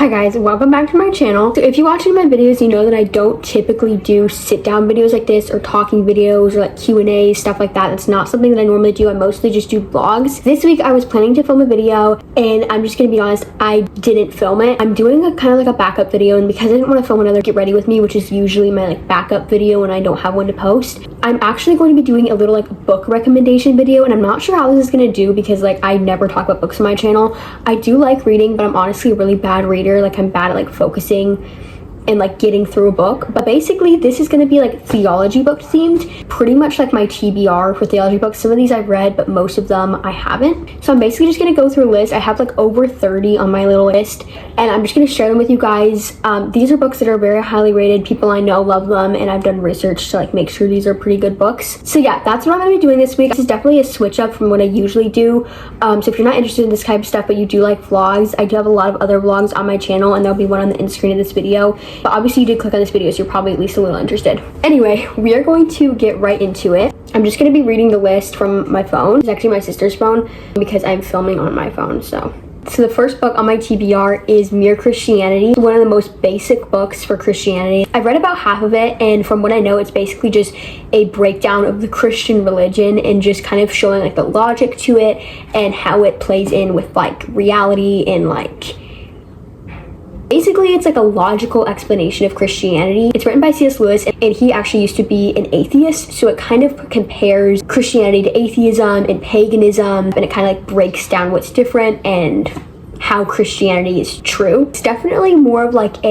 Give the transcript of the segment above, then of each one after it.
Hi guys, welcome back to my channel. So if you watch my videos, you know that I don't typically do sit down videos like this or talking videos or like Q&A, stuff like that. It's not something that I normally do. I mostly just do vlogs. This week I was planning to film a video and I'm just gonna be honest, I didn't film it. I'm doing a kind of like a backup video, and because I didn't want to film another get ready with me, which is usually my like backup video when I don't have one to post, I'm actually going to be doing a little like book recommendation video, and I'm not sure how this is gonna do because like I never talk about books on my channel. I do like reading, but I'm honestly a really bad reader. Like I'm bad at like focusing and like getting through a book. But basically this is going to be like theology book themed, pretty much like my TBR for theology books. Some of these I've read, but most of them I haven't. So I'm basically just going to go through a list. I have like over 30 on my little list, and I'm just going to share them with you guys. These are books that are very highly rated. People I know love them, and I've done research to like make sure these are pretty good books. So yeah, that's what I'm going to be doing this week. This is definitely a switch up from what I usually do. So if you're not interested in this type of stuff but you do like vlogs, I do have a lot of other vlogs on my channel, and there'll be one on the end screen of this video. But obviously you did click on this video, so you're probably at least a little interested. Anyway, we are going to get right into it. I'm just going to be reading the list from my phone. It's actually my sister's phone because I'm filming on my phone. So the first book on my TBR is Mere Christianity, one of the most basic books for Christianity. I've read about half of it, and from what I know, it's basically just a breakdown of the Christian religion and just kind of showing like the logic to it and how it plays in with like reality and like basically, it's like a logical explanation of Christianity. It's written by C.S. Lewis, and he actually used to be an atheist, so it kind of compares Christianity to atheism and paganism, and it kind of like breaks down what's different and how Christianity is true. It's definitely more of like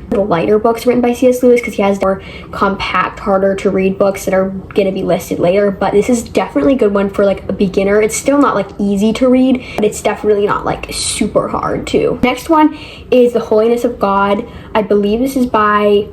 the lighter books written by C.S. Lewis because he has more compact, harder to read books that are going to be listed later, but this is definitely a good one for like a beginner. It's still not like easy to read, but it's definitely not like super hard too. Next one is The Holiness of God. I believe this is by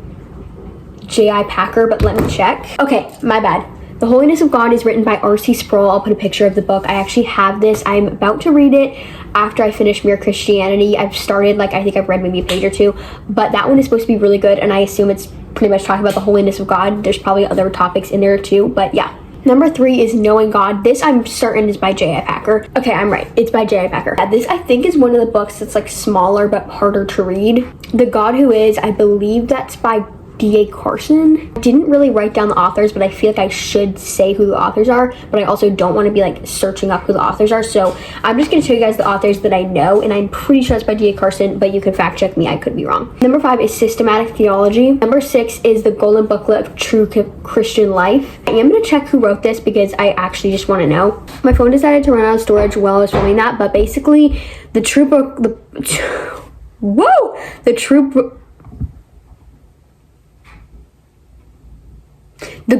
J.I Packer, but let me check. Okay, my bad. The Holiness of God is written by R.C. Sproul. I'll put a picture of the book. I actually have this. I'm about to read it after I finish Mere Christianity. I've started, like, I think I've read maybe a page or two, but that one is supposed to be really good, and I assume it's pretty much talking about the holiness of God. There's probably other topics in there too, but yeah. Number 3 is Knowing God. This I'm certain is by J.I Packer. Okay, I'm right. It's by J.I Packer. This I think is one of the books that's like smaller but harder to read. The God Who Is, I believe that's by D.A. Carson. I didn't really write down the authors, but I feel like I should say who the authors are, but I also don't want to be like searching up who the authors are, so I'm just going to show you guys the authors that I know, and I'm pretty sure it's by D.A. Carson, but you can fact check me, I could be wrong. Number 5 is Systematic Theology. Number 6 is The Golden Booklet of True Christian Life. I am going to check who wrote this because I actually just want to know. My phone decided to run out of storage while I was filming that, but basically the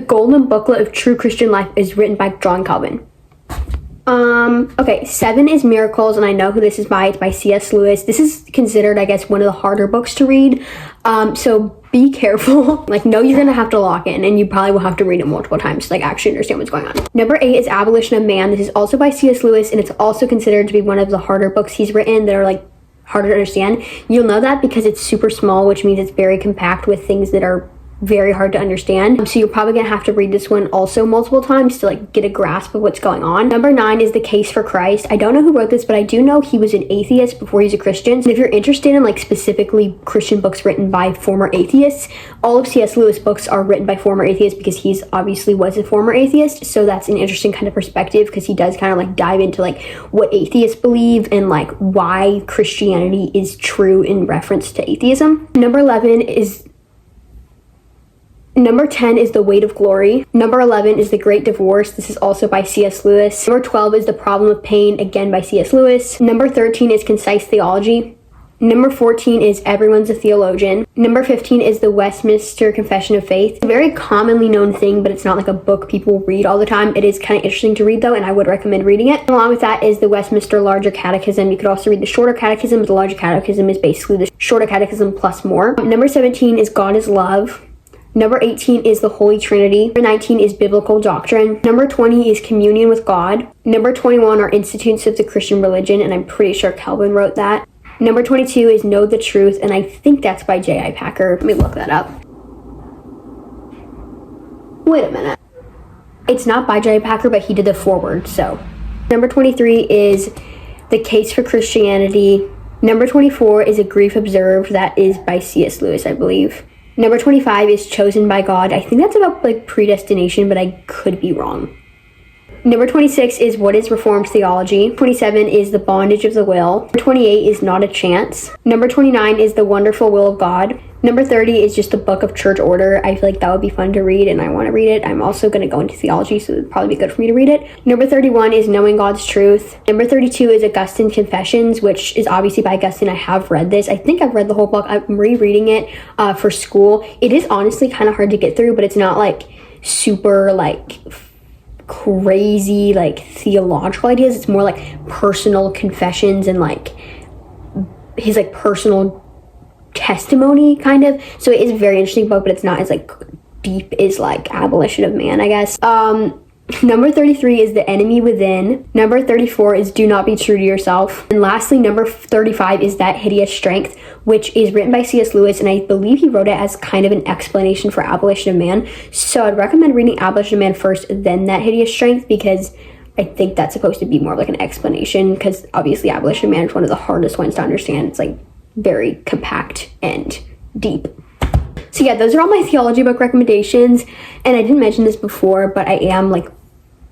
Golden Booklet of True Christian Life is written by John Calvin. Okay, 7 is Miracles, and I know who this is by. It's by C.S. Lewis. This is considered, I guess, one of the harder books to read. So be careful. Like, no, you're gonna have to lock in, and you probably will have to read it multiple times to like actually understand what's going on. Number 8 is Abolition of Man. This is also by C.S. Lewis, and it's also considered to be one of the harder books he's written that are like harder to understand. You'll know that because it's super small, which means it's very compact with things that are very hard to understand. So you're probably gonna have to read this one also multiple times to like get a grasp of what's going on. Number 9 is The Case for Christ. I don't know who wrote this, but I do know he was an atheist before he's a Christian. And if you're interested in like specifically Christian books written by former atheists, all of C.S. Lewis books are written by former atheists because he's obviously was a former atheist. So that's an interesting kind of perspective because he does kind of like dive into like what atheists believe and like why Christianity is true in reference to atheism. Number 10 is The Weight of Glory. Number 11 is The Great Divorce. This is also by C.S. Lewis. Number 12 is The Problem of Pain, again by C.S. Lewis. Number 13 is Concise Theology. Number 14 is Everyone's a Theologian. Number 15 is The Westminster Confession of Faith. It's a very commonly known thing, but it's not like a book people read all the time. It is kind of interesting to read though, and I would recommend reading it. Along with that is the Westminster Larger Catechism. You could also read the Shorter Catechism, but the Larger Catechism is basically the Shorter Catechism plus more. Number 17 is God is Love. Number 18 is the Holy Trinity. Number 19 is Biblical Doctrine. Number 20 is Communion with God. Number 21 are Institutes of the Christian Religion, and I'm pretty sure Calvin wrote that. Number 22 is Know the Truth, and I think that's by J.I Packer. Let me look that up. Wait a minute. It's not by J.I Packer, but he did the foreword, so. Number 23 is The Case for Christianity. Number 24 is A Grief Observed. That is by C.S. Lewis, I believe. Number 25 is Chosen by God. I think that's about like predestination, but I could be wrong. Number 26 is What is Reformed Theology? 27 is The Bondage of the Will. Number 28 is Not a Chance. Number 29 is The Wonderful Will of God. Number 30 is just the Book of Church Order. I feel like that would be fun to read, and I want to read it. I'm also going to go into theology, so it would probably be good for me to read it. Number 31 is Knowing God's Truth. Number 32 is Augustine Confessions, which is obviously by Augustine. I have read this. I think I've read the whole book. I'm rereading it for school. It is honestly kind of hard to get through, but it's not like super like crazy like theological ideas. It's more like personal confessions and like his like personal testimony kind of. So it is a very interesting book, but it's not as like deep as like Abolition of Man, I guess. Number 33 is The Enemy Within. Number 34 is Do Not Be True to Yourself. And lastly, number 35 is That Hideous Strength, which is written by C.S. Lewis, and I believe he wrote it as kind of an explanation for Abolition of Man. So I'd recommend reading Abolition of Man first, then That Hideous Strength, because I think that's supposed to be more of like an explanation, because obviously Abolition of Man is one of the hardest ones to understand. It's like very compact and deep. So yeah, those are all my theology book recommendations. And I didn't mention this before, but I am like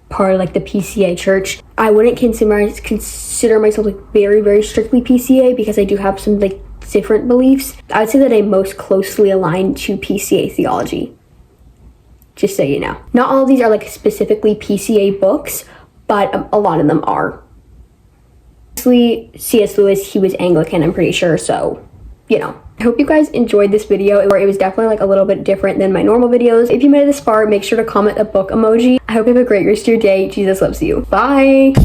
part of like the PCA church. I wouldn't consider myself like very, very strictly PCA, because I do have some like different beliefs. I would say that I'm most closely aligned to PCA theology, just so you know. Not all of these are like specifically PCA books, but a lot of them are. Obviously, C.S. Lewis, he was Anglican, I'm pretty sure, so, you know. I hope you guys enjoyed this video. It was definitely like a little bit different than my normal videos. If you made it this far, make sure to comment a book emoji. I hope you have a great rest of your day. Jesus loves you. Bye!